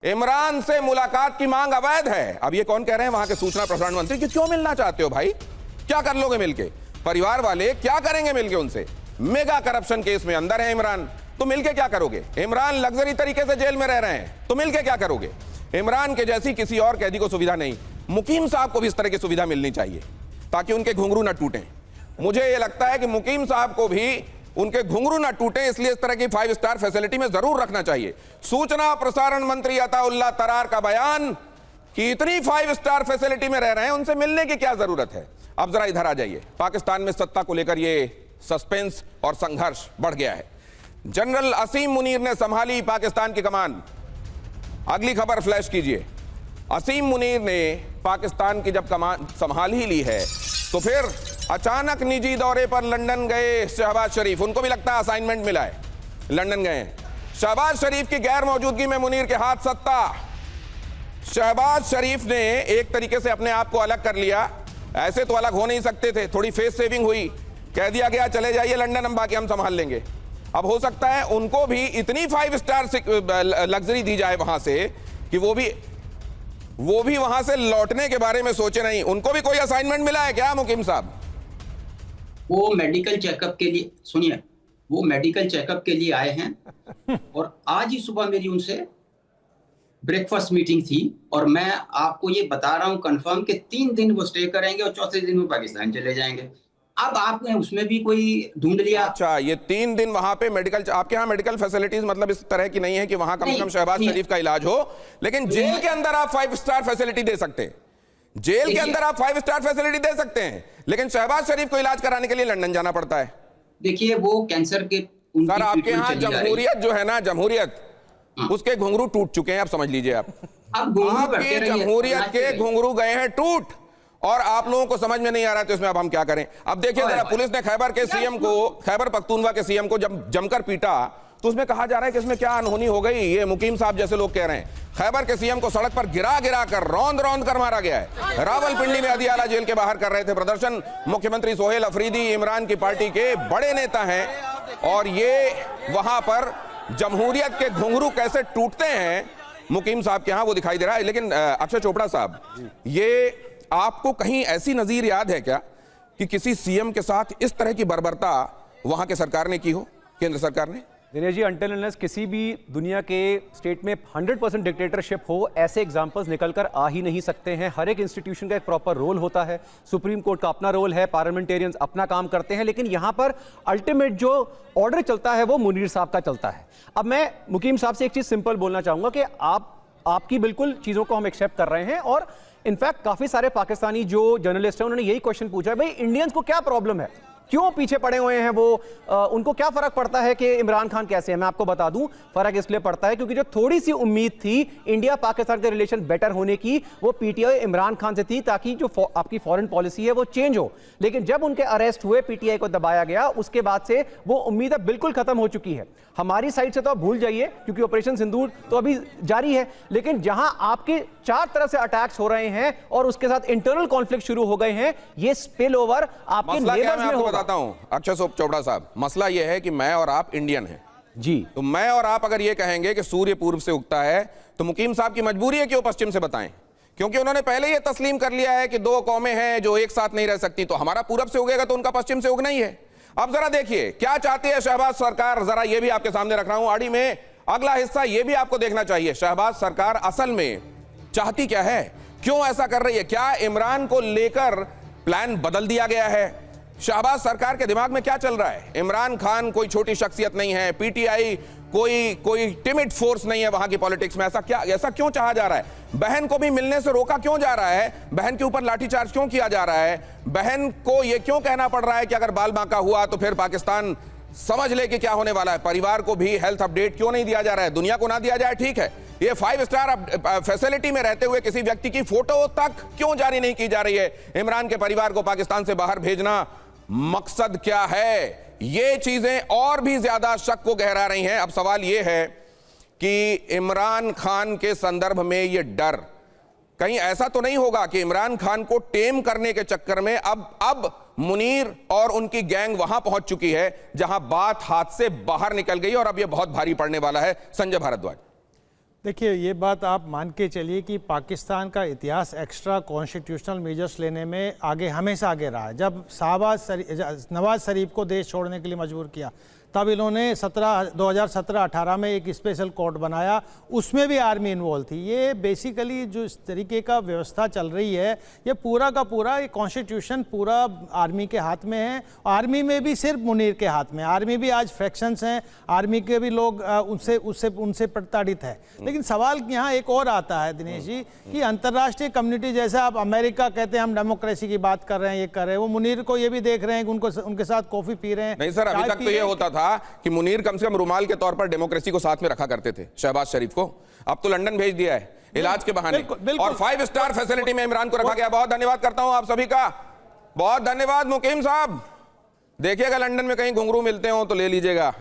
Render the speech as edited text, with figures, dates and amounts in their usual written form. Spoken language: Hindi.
इमरान से मुलाकात की मांग अवैध है। अब ये कौन कह रहे हैं? वहां के सूचना प्रसारण मंत्री कि क्यों मिलना चाहते हो भाई? क्या कर लोगे मिलके? परिवार वाले क्या करेंगे मिलके उनसे? मेगा करप्शन केस में अंदर है इमरान, तो मिलके क्या करोगे? इमरान लग्जरी तरीके से जेल में रह रहे हैं, तो मिलके क्या करोगे? इमरान के जैसी किसी और कैदी को सुविधा नहीं। मुकीम साहब को भी इस तरह की सुविधा मिलनी चाहिए ताकि उनके घुंघरू न टूटें। मुझे यह लगता है कि मुकीम साहब को भी उनके घुंघरू ना टूटे, इसलिए इस तरह की 5 स्टार फैसिलिटी में जरूर रखना चाहिए। सूचना प्रसारण मंत्री अताउल्लाह तरार का बयान कि इतनी 5 स्टार फैसिलिटी में रह रहे हैं, उनसे मिलने की क्या जरूरत है? अब जरा इधर आ जाइए। पाकिस्तान में सत्ता को लेकर यह सस्पेंस और संघर्ष बढ़ गया है। जनरल असीम मुनीर ने संभाली पाकिस्तान की कमान। अगली खबर फ्लैश कीजिए। असीम मुनीर ने पाकिस्तान की जब कमान संभाल ही ली है तो फिर अचानक निजी दौरे पर लंदन गए शहबाज शरीफ। उनको भी लगता है असाइनमेंट मिला है, लंदन गए हैं। शहबाज शरीफ की गैर मौजूदगी में मुनीर के हाथ सत्ता। शहबाज शरीफ ने एक तरीके से अपने आप को अलग कर लिया। ऐसे तो अलग हो नहीं सकते थे, थोड़ी फेस सेविंग हुई, कह दिया गया चले जाइए लंदन, हम बाकी हम संभाल लेंगे। अब हो सकता है उनको भी इतनी 5 स्टार लग्जरी दी जाए वहां से कि वो भी वहां से लौटने के बारे में सोचे नहीं। उनको भी कोई असाइनमेंट मिला है क्या मुकीम साहब? वो मेडिकल चेकअप के लिए, सुनिए, वो मेडिकल चेकअप के लिए आए हैं और आज ही सुबह मेरी उनसे ब्रेकफास्ट मीटिंग थी और मैं आपको ये बता रहा हूं कंफर्म कि 3 दिन वो स्टे करेंगे और चौथे दिन वो पाकिस्तान चले जाएंगे। अब आपने उसमें भी कोई ढूंढ लिया? अच्छा, ये 3 दिन वहां पे मेडिकल, आपके यहाँ मेडिकल फैसिलिटीज मतलब इस तरह की नहीं है कि वहां कम से कम शहबाज शरीफ का इलाज हो, लेकिन जेल के अंदर आप 5 स्टार फैसिलिटी दे सकते हैं। जेल के अंदर आप 5 स्टार फैसिलिटी दे सकते हैं, लेकिन शहबाज शरीफ को इलाज कराने के लिए लंदन जाना पड़ता है। देखिए, वो कैंसर के सर आपके यहाँ जमहूरियत जो है ना, जमहूरियत, उसके घुंघरू टूट चुके हैं। आप समझ लीजिए, आप आपके जमहूरियत के घुंघरू गए हैं टूट, और आप लोगों को समझ में नहीं आ रहा है, तो इसमें अब हम क्या करें? अब देखिए जरा, पुलिस ने खैबर पख्तूनख्वा के सीएम को जब जमकर पीटा तो उसमें कहा जा रहा है कि इसमें क्या अनहोनी हो गई। ये मुकीम साहब जैसे लोग कह रहे हैं खैबर के सीएम को सड़क पर गिरा कर रौंद कर मारा गया है। रावलपिंडी में अदियाला जेल के बाहर कर रहे थे प्रदर्शन। मुख्यमंत्री सोहेल अफरीदी इमरान की पार्टी के बड़े नेता हैं, और ये वहां पर जमहूरियत के घुंघरू कैसे टूटते हैं मुकीम साहब के यहां, वो दिखाई दे रहा है। लेकिन अक्षय चोपड़ा साहब, ये आपको कहीं ऐसी नजीर याद है क्या कि किसी सीएम के साथ इस तरह की बर्बरता वहां के सरकार ने की हो, केंद्र सरकार ने? दिनेश जी, अनटिल अनलेस किसी भी दुनिया के स्टेट में 100% डिक्टेटरशिप हो, ऐसे एग्जाम्पल्स निकल कर आ ही नहीं सकते हैं। हर एक इंस्टीट्यूशन का एक प्रॉपर रोल होता है। सुप्रीम कोर्ट का अपना रोल है, पार्लियामेंटेरियंस अपना काम करते हैं, लेकिन यहाँ पर अल्टीमेट जो ऑर्डर चलता है वो मुनीर साहब का चलता है। अब मैं मुकीम साहब से एक चीज़ सिंपल बोलना चाहूँगा कि आपकी बिल्कुल चीज़ों को हम एक्सेप्ट कर रहे हैं, और इनफैक्ट काफ़ी सारे पाकिस्तानी जो जर्नलिस्ट हैं उन्होंने यही क्वेश्चन पूछा है, भाई इंडियंस को क्या प्रॉब्लम है, क्यों पीछे पड़े हुए हैं वो, उनको क्या फर्क पड़ता है कि इमरान खान कैसे है? मैं आपको बता दूं, फर्क इसलिए पड़ता है क्योंकि जो थोड़ी सी उम्मीद थी इंडिया पाकिस्तान के रिलेशन बेटर होने की, वो पीटीआई इमरान खान से थी ताकि जो आपकी फॉरेन पॉलिसी है वो चेंज हो। लेकिन जब उनके अरेस्ट हुए, पीटीआई को दबाया गया, उसके बाद से वो उम्मीद अब बिल्कुल खत्म हो चुकी है। हमारी साइड से तो आप भूल जाइए क्योंकि ऑपरेशन सिंदूर तो अभी जारी है, लेकिन जहां आपके 4 तरफ से अटैक्स हो रहे हैं और उसके साथ इंटरनल कॉन्फ्लिक्ट शुरू हो गए हैं, ये स्पिल ओवर आपके नेबर्स में होगा। बताता हूं अक्षय चोपड़ा साहब, मसला यह है कि मैं और आप इंडियन हैं जी, तो मैं और आप अगर ये कहेंगे कि सूर्य पूर्व से उगता है, तो मुकीम साहब की मजबूरी है कि वो पश्चिम से बताएं, क्योंकि उन्होंने पहले ये तस्लीम कर लिया है कि 2 कौमें हैं जो एक साथ नहीं रह सकती। तो हमारा पूरब से उगेगा तो उनका पश्चिम से उगना ही है। अब जरा देखिए क्या चाहती है शहबाज सरकार, जरा ये भी आपके सामने रख रहा हूं आड़ी में। अगला हिस्सा ये भी आपको देखना चाहिए, शहबाज सरकार असल में चाहती क्या है, क्यों ऐसा कर रही है? क्या इमरान को लेकर प्लान बदल दिया गया है? शहबाज सरकार के दिमाग में क्या चल रहा है? इमरान खान कोई छोटी शख्सियत नहीं है, पीटीआई कोई टिमिड फोर्स नहीं है वहां की पॉलिटिक्स में। ऐसा क्यों चाहा जा रहा है? बहन को भी मिलने से रोका क्यों जा रहा है? बहन के ऊपर लाठीचार्ज क्यों किया जा रहा है? बहन को यह क्यों कहना पड़ रहा है कि अगर बाल बांका हुआ तो फिर पाकिस्तान समझ ले कि क्या होने वाला है? परिवार को भी हेल्थ अपडेट क्यों नहीं दिया जा रहा है? दुनिया को ना दिया जाए, ठीक है, ये 5 स्टार फैसिलिटी में रहते हुए किसी व्यक्ति की फोटो तक क्यों जारी नहीं की जा रही है? इमरान के परिवार को पाकिस्तान से बाहर भेजना मकसद क्या है? ये चीजें और भी ज्यादा शक को गहरा रही हैं। अब सवाल यह है कि इमरान खान के संदर्भ में यह डर कहीं ऐसा तो नहीं होगा कि इमरान खान को टेम करने के चक्कर में अब मुनीर और उनकी गैंग वहां पहुंच चुकी है जहां बात हाथ से बाहर निकल गई और अब यह बहुत भारी पड़ने वाला है। संजय भारद्वाज। देखिए, ये बात आप मान के चलिए कि पाकिस्तान का इतिहास एक्स्ट्रा कॉन्स्टिट्यूशनल मेजर्स लेने में हमेशा आगे रहा है। जब नवाज शरीफ को देश छोड़ने के लिए मजबूर किया, तब इन्होंने 2017-18 में एक स्पेशल कोर्ट बनाया, उसमें भी आर्मी इन्वॉल्व थी। ये बेसिकली जो इस तरीके का व्यवस्था चल रही है, ये पूरा का पूरा ये कॉन्स्टिट्यूशन पूरा आर्मी के हाथ में है। आर्मी में भी सिर्फ मुनीर के हाथ में, आर्मी भी आज फ्रैक्शंस हैं, आर्मी के भी लोग उनसे प्रताड़ित है। लेकिन सवाल यहाँ एक और आता है दिनेश जी, कि अंतर्राष्ट्रीय कम्युनिटी, जैसे आप अमेरिका कहते हैं हम डेमोक्रेसी की बात कर रहे हैं, ये कर रहे हैं, वो मुनीर को ये भी देख रहे हैं कि उनके साथ कॉफी पी रहे हैं। नहीं सर, अभी तक तो ये होता था कि मुनीर कम से कम रुमाल के तौर पर डेमोक्रेसी को साथ में रखा करते थे, शहबाज शरीफ को। अब तो लंदन भेज दिया है इलाज के बहाने, और 5 स्टार फैसिलिटी में इमरान को रखा गया। बहुत धन्यवाद करता हूं आप सभी का, बहुत धन्यवाद मुकीम साहब। देखिएगा लंदन में कहीं घुंघरू मिलते हो तो ले लीजिएगा।